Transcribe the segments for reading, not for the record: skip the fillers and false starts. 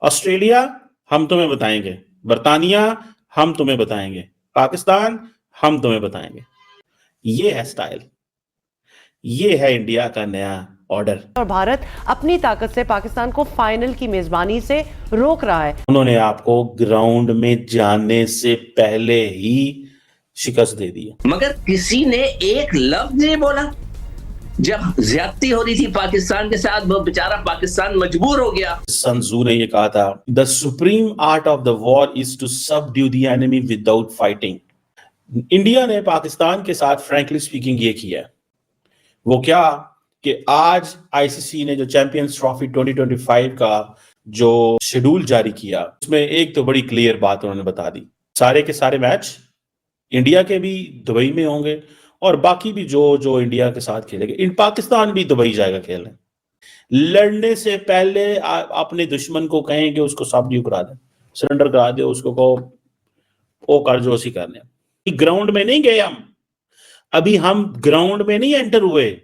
Australia हम तुम्हें बताएंगे, बर्तानिया हम तुम्हें बताएंगे, पाकिस्तान हम तुम्हें बताएंगे। ये है स्टाइल, ये है इंडिया का नया ऑर्डर। और भारत अपनी ताकत से पाकिस्तान को फाइनल की मेजबानी से रोक रहा है। उन्होंने आपको ग्राउंड में जाने से पहले ही शिकस्त दे दी है। मगर किसी ने एक लफ्ज नहीं बोला। जब ज्यादती हो रही थी पाकिस्तान के साथ, वो बेचारा पाकिस्तान मजबूर हो गया। सन तजू ने ये कहा था, the supreme art of the war is to subdue the enemy without fighting. India ने पाकिस्तान के साथ फ्रैंकली स्पीकिंग ये किया है। वो क्या कि आज आईसीसी ने जो चैंपियंस ट्रॉफी 2025 का जो शेड्यूल जारी किया, उसमें एक तो बड़ी क्लियर बात उन्होंने बता दी, सारे के सारे मैच इंडिया के भी दुबई में होंगे और बाकी भी जो जो इंडिया के साथ खेलेंगे, इन पाकिस्तान भी दुबई जाएगा खेलने। लड़ने से पहले अपने दुश्मन को कहें कि उसको सबड्यू करा दे, सरेंडर करा दे, उसको कहो वो कर जो उसी करने। ग्राउंड में नहीं गए हम, अभी हम ग्राउंड में नहीं एंटर हुए,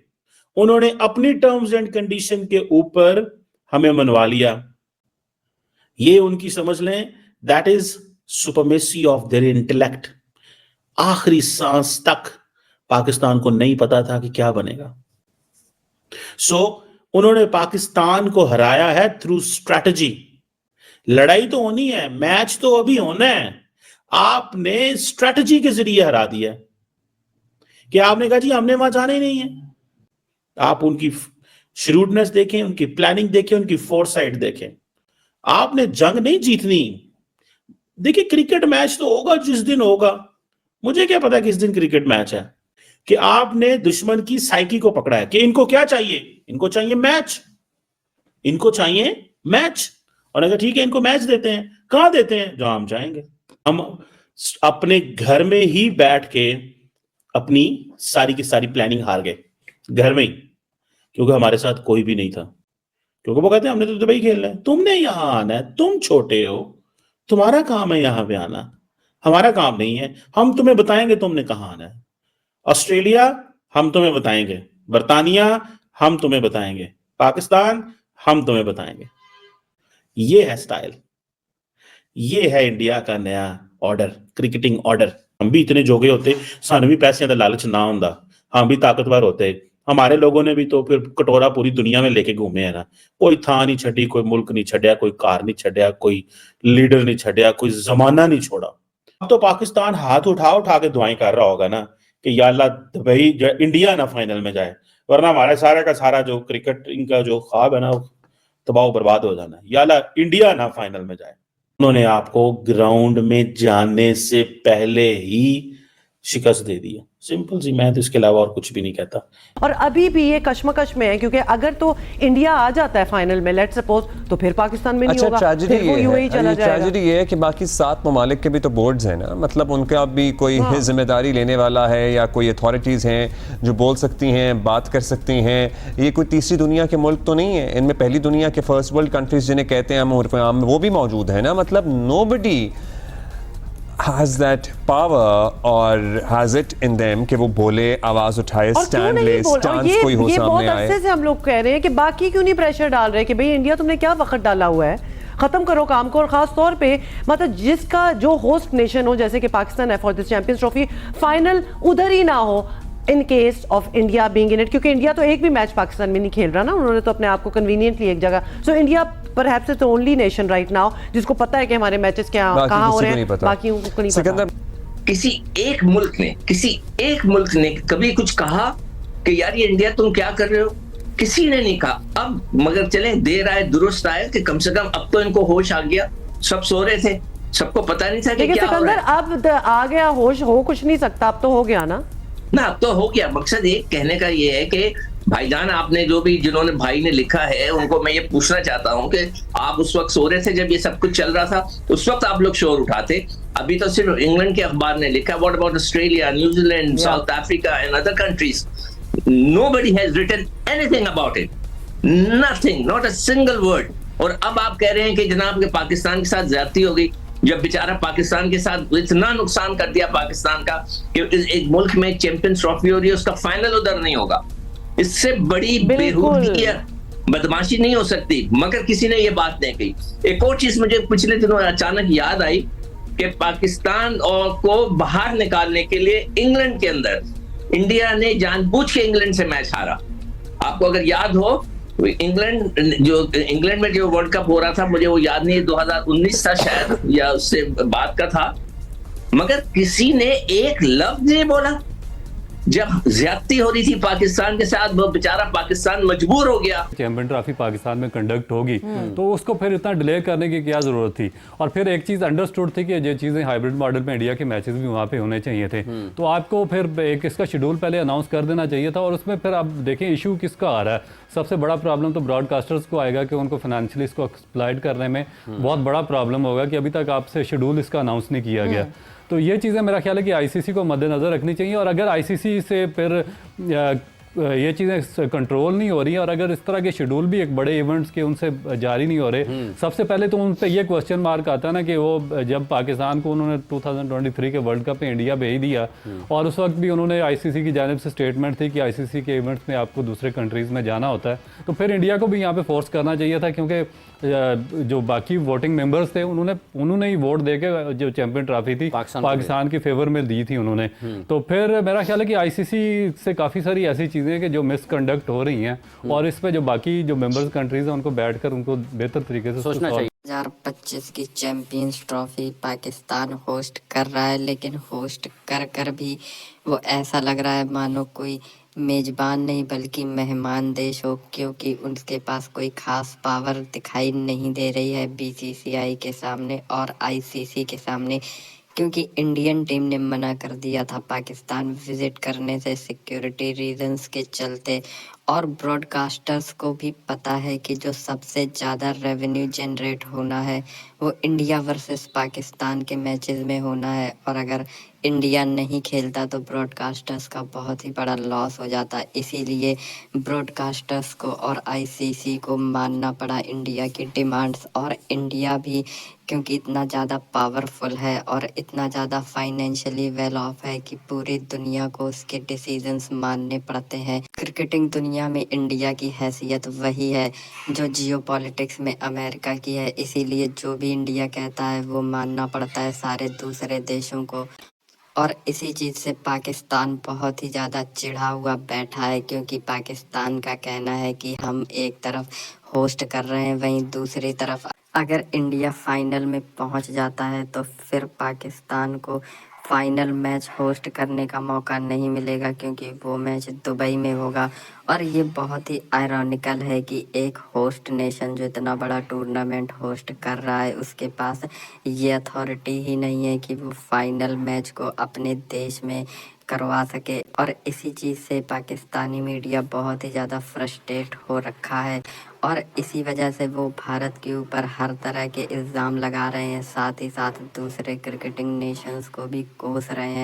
उन्होंने अपनी टर्म्स एंड कंडीशन के ऊपर हमें मनवा लिया। ये उनकी समझ लें, that is supremacy of their intellect. आखिरी सांस तक पाकिस्तान को नहीं पता था कि क्या बनेगा। सो उन्होंने पाकिस्तान को हराया है थ्रू स्ट्रैटेजी। लड़ाई तो होनी है, मैच तो अभी होना है, आपने स्ट्रैटेजी के जरिए हरा दिया कि आपने कहा जी हमने वहां जाना ही नहीं है। आप उनकी श्रूडनेस देखें, उनकी प्लानिंग देखें, उनकी फोरसाइट देखें। आपने जंग नहीं जीतनी। देखिए क्रिकेट मैच तो होगा जिस दिन होगा, मुझे क्या पता किस दिन क्रिकेट मैच है, कि आपने दुश्मन की साइकी को पकड़ा है कि इनको क्या चाहिए, इनको चाहिए मैच, इनको चाहिए मैच। और अगर ठीक है इनको मैच देते हैं, कहां देते हैं, जहां हम चाहेंगे। हम अपने घर में ही बैठ के अपनी सारी की सारी प्लानिंग हार गए, घर में ही, क्योंकि हमारे साथ कोई भी नहीं था। क्योंकि वो कहते हैं हमने तो दुबई खेलना है, तुमने यहां आना है, तुम छोटे हो, तुम्हारा काम है यहां पे आना, हमारा काम नहीं है, हम तुम्हें बताएंगे तुमने कहां आना है। ऑस्ट्रेलिया हम तुम्हें बताएंगे, बर्तानिया हम तुम्हें बताएंगे, पाकिस्तान हम तुम्हें बताएंगे। ये है स्टाइल, ये है इंडिया का नया ऑर्डर, क्रिकेटिंग ऑर्डर। हम भी इतने जोगे होते, सानू भी पैसे का लालच ना होंदा, हम भी ताकतवर होते। हमारे लोगों ने भी तो फिर कटोरा पूरी दुनिया में लेके घूमे है ना, कोई था नहीं छड़ी, कोई मुल्क नहीं छड़िया, कोई कार नहीं छड़िया, कोई लीडर नहीं छड़िया, कोई जमाना नहीं छोड़ा। अब तो पाकिस्तान हाथ उठा उठा के दुआएं कर रहा होगा ना कि या अल्लाह दुबई इंडिया ना फाइनल में जाए, वरना हमारे सारे का सारा जो क्रिकेटिंग का जो ख्वाब है ना तबाह बर्बाद हो जाना। या अल्लाह इंडिया ना फाइनल में जाए। उन्होंने आपको ग्राउंड में जाने से पहले ही शिकस्त दे दी है, सिंपल सी। मैं तो इसके अलावा और कुछ भी नहीं कहता। और अभी भी ये कश्मकश में है, क्योंकि अगर तो इंडिया आ जाता है फाइनल में, लेट्स सपोज, तो फिर पाकिस्तान में नहीं होगा, फिर वो यूएई चला जाएगा। ट्रेजेडी ये है कि बाकी 7 ममालिक के भी तो बोर्ड्स हैं ना, मतलब उनका भी कोई जिम्मेदारी लेने वाला है या कोई अथॉरिटीज़ हैं जो बोल सकती हैं, बात कर सकती हैं। ये कोई तीसरी दुनिया के मुल्क तो नहीं है, इनमें पहली दुनिया के फर्स्ट वर्ल्ड कंट्रीज जिन्हें कहते हैं हम, वो भी मौजूद है ना। मतलब नोबडी has that power और has it in them कि वो बोले, आवाज उठाए, स्टैंड ले, स्टांस कोई हो सामने आए। ये बहुत अरसे से हम लोग कह रहे हैं कि बाकी क्यों नहीं प्रेशर डाल रहे कि भाई इंडिया तुमने क्या वक्त डाला हुआ है, खत्म करो काम को। और खास तौर पे मतलब जिसका जो होस्ट नेशन हो, जैसे कि पाकिस्तान है for this champions trophy, final उधर ही ना हो in case of India being in it, क्योंकि इंडिया तो एक भी मैच पाकिस्तान में नहीं खेल रहा ना, उन्होंने तो अपने आप को कन्वीनियंटली एक जगह। So India perhaps is the only nation right now जिसको पता है कि हमारे मैचेस कहाँ हो रहे हैं, बाकी को नहीं पता। किसी एक मुल्क ने कभी कुछ कहा कि यार ये इंडिया तुम क्या कर रहे हो? किसी ने नहीं कहा। अब मगर चले देर आए दुरुस्त आए कि कम से कम अब तो इनको होश आ गया। सब सो रहे थे, सबको पता नहीं था कि क्या हो रहा है। अब आ गया होश, हो कुछ नहीं सकता, अब तो हो गया ना। अब तो हो गया। मकसद एक कहने का ये है कि भाईजान, आपने जो भी जिन्होंने भाई ने लिखा है उनको मैं ये पूछना चाहता हूं कि आप उस वक्त सो रहे थे जब ये सब कुछ चल रहा था, उस वक्त आप लोग शोर उठाते। अभी तो सिर्फ इंग्लैंड के अखबार ने लिखा, what about Australia, New Zealand, South Africa and other countries? Nobody has written anything about it, nothing, not a single word. और अब आप कह रहे हैं कि जनाब के पाकिस्तान के साथ ज्यादती हो गई, जब बेचारा पाकिस्तान के साथ इतना नुकसान कर दिया पाकिस्तान का कि एक मुल्क में चैंपियंस ट्रॉफी हो रही है, उसका फाइनल उधर नहीं होगा। इससे बड़ी बेरूदगी है, बदमाशी नहीं हो सकती, मगर किसी ने ये बात नहीं कही। एक और चीज मुझे पिछले दिनों अचानक याद आई कि पाकिस्तान और को बाहर निकालने के लिए इंग्लैंड के अंदर इंडिया ने जानबूझ के इंग्लैंड से मैच हारा। आपको अगर याद हो, इंग्लैंड में जो वर्ल्ड कप हो रहा था, मुझे वो याद नहीं, 2019 था शायद या उससे बाद का था, मगर किसी ने एक लफ्ज नहीं बोला। जब ज्यादती हो रही थी पाकिस्तान के साथ, वो बेचारा पाकिस्तान मजबूर हो गया। चैंपियन ट्रॉफी पाकिस्तान में कंडक्ट होगी तो उसको फिर इतना डिले करने की क्या जरूरत थी। और फिर एक चीज़ अंडरस्टूड थी कि ये चीज़ें हाइब्रिड मॉडल में इंडिया के मैचेस भी वहाँ पे होने चाहिए थे, तो आपको फिर एक इसका शेड्यूल पहले अनाउंस कर देना चाहिए था। और उसमें फिर आप देखें इशू किसका आ रहा है, सबसे बड़ा प्रॉब्लम तो ब्रॉडकास्टर्स को आएगा कि उनको फाइनेंशियली इसको एक्सप्लॉइट करने में बहुत बड़ा प्रॉब्लम होगा कि अभी तक आपसे शेड्यूल इसका अनाउंस नहीं किया गया। तो ये चीज़ें मेरा ख्याल है कि आईसीसी को मद्देनज़र रखनी चाहिए। और अगर आईसीसी से फिर ये चीज़ें कंट्रोल नहीं हो रही और अगर इस तरह के शेड्यूल भी एक बड़े इवेंट्स के उनसे जारी नहीं हो रहे, सबसे पहले तो उन पे ये क्वेश्चन मार्क आता है ना कि वो जब पाकिस्तान को उन्होंने 2023 के वर्ल्ड कप में इंडिया भेज दिया और उस वक्त भी उन्होंने आईसीसी की जानिब से स्टेटमेंट थी कि आईसीसी के इवेंट्स में आपको दूसरे कंट्रीज़ में जाना होता है, तो फिर इंडिया को भी यहाँ पे फोर्स करना चाहिए था, क्योंकि जो बाकी वोटिंग मेंबर्स थे उन्होंने ही वोट देके जो चैंपियन ट्रॉफी थी पाकिस्तान के फेवर में दी थी उन्होंने। तो फिर मेरा ख्याल है कि आईसीसी से काफ़ी सारी ऐसी चीज़ें कि जो मिसकंडक्ट हो रही हैं और इस पे जो बाकी जो मेंबर्स कंट्रीज हैं उनको बैठकर उनको बेहतर तरीके से सोचना चाहिए। 2025 की चैंपियंस ट्रॉफी पाकिस्तान होस्ट कर रहा है, लेकिन होस्ट कर कर भी वो ऐसा लग रहा है मानो कोई मेजबान नहीं बल्कि मेहमान देश हो, क्योंकि उनके पास कोई खास पावर दिखाई नहीं दे रही है बीसीसीआई के सामने और आईसीसी के सामने, क्योंकि इंडियन टीम ने मना कर दिया था पाकिस्तान विजिट करने से सिक्योरिटी रीजंस के चलते। और ब्रॉडकास्टर्स को भी पता है कि जो सबसे ज़्यादा रेवेन्यू जनरेट होना है वो इंडिया वर्सेस पाकिस्तान के मैचेस में होना है, और अगर इंडिया नहीं खेलता तो ब्रॉडकास्टर्स का बहुत ही बड़ा लॉस हो जाता। इसीलिए ब्रॉडकास्टर्स को और आईसीसी को मानना पड़ा इंडिया की डिमांड्स, और इंडिया भी क्योंकि इतना ज़्यादा पावरफुल है और इतना ज़्यादा फाइनेंशियली वेल ऑफ है कि पूरी दुनिया को उसके डिसीजंस मानने पड़ते हैं। क्रिकेटिंग दुनिया में इंडिया की हैसियत वही है जो जियोपॉलिटिक्स में अमेरिका की है, इसीलिए जो भी इंडिया कहता है वो मानना पड़ता है सारे दूसरे देशों को। और इसी चीज़ से पाकिस्तान बहुत ही ज़्यादा चिढ़ा हुआ बैठा है, क्योंकि पाकिस्तान का कहना है कि हम एक तरफ होस्ट कर रहे हैं, वहीं दूसरी तरफ अगर इंडिया फाइनल में पहुंच जाता है तो फिर पाकिस्तान को फाइनल मैच होस्ट करने का मौका नहीं मिलेगा, क्योंकि वो मैच दुबई में होगा। और ये बहुत ही आयरॉनिकल है कि एक होस्ट नेशन जो इतना बड़ा टूर्नामेंट होस्ट कर रहा है उसके पास ये अथॉरिटी ही नहीं है कि वो फाइनल मैच को अपने देश में करवा सके। और इसी चीज़ से पाकिस्तानी मीडिया बहुत ही ज़्यादा फ्रस्ट्रेट हो रखा है, और इसी वजह से वो भारत के ऊपर हर तरह के इल्ज़ाम लगा रहे हैं, साथ ही साथ दूसरे क्रिकेटिंग नेशंस को भी कोस रहे हैं।